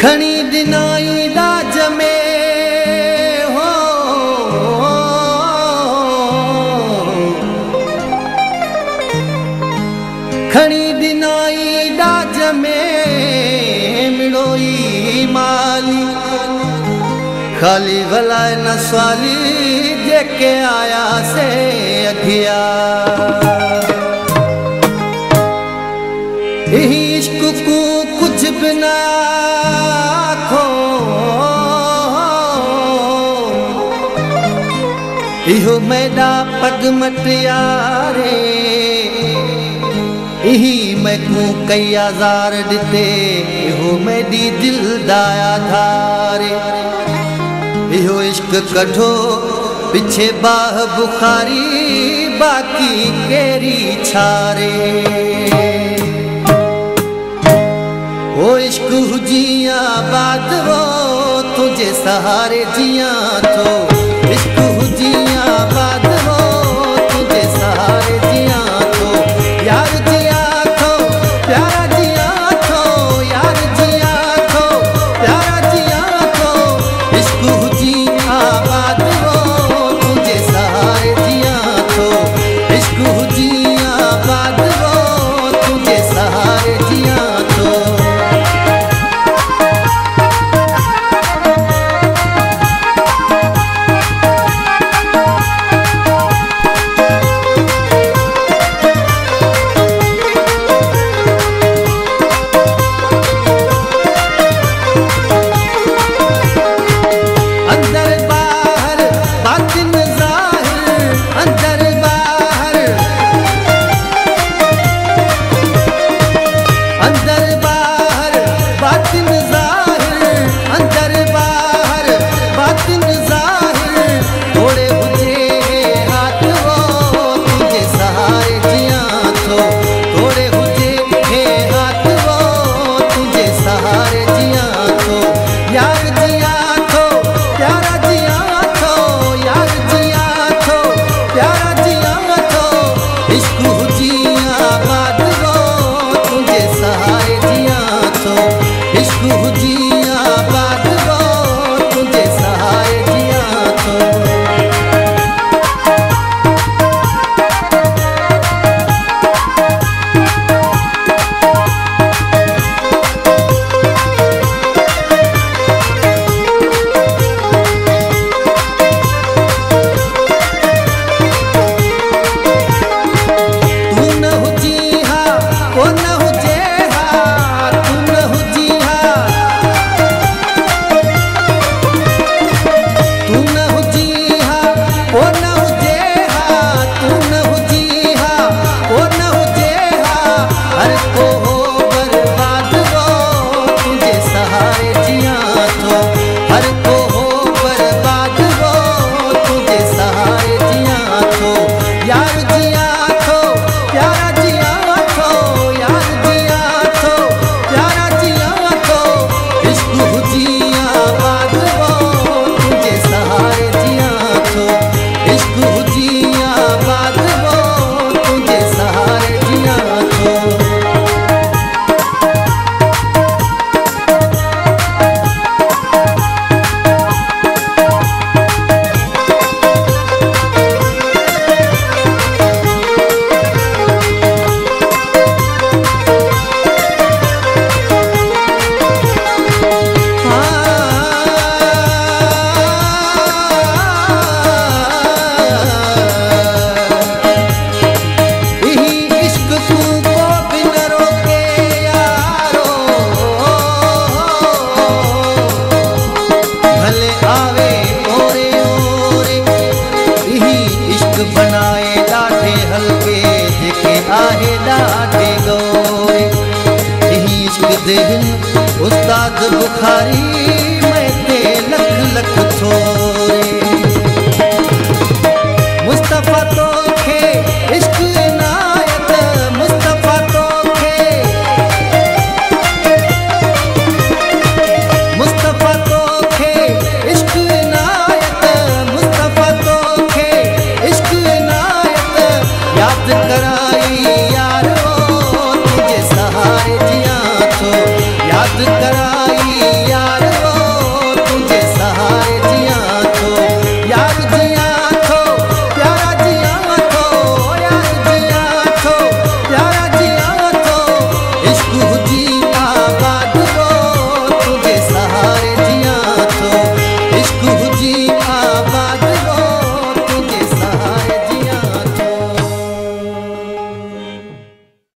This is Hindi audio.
खणी दिनाई लाज में हो खणी दिनाई लाज में मिड़ोई माली खाली भलाए न स्वाली जेके आया से अघिया इश्क को कुछ बिना आखो इहो मैडा पग मटियारे इही मैकू कई आज़ार दिते इहो मैडी दिल दाया धारे इहो इश्क कढो पिछे बाह बुखारी बाकी केरी छारे ओ इश्क हुजिया बात वो तुझे सहारे जिया तो इश्क हुजिया बात वो तुझे सहारे जिया तो यार जिया तो प्यारा जिया तो यार जिया तो प्यारा जिया तो इश्क हुजिया बात वो तुझे सहारे जिया तो इश्क हुजिया बात वो तुझे सहारे जिया तो उस्ताद बुखारी मैं ते लख लख थो।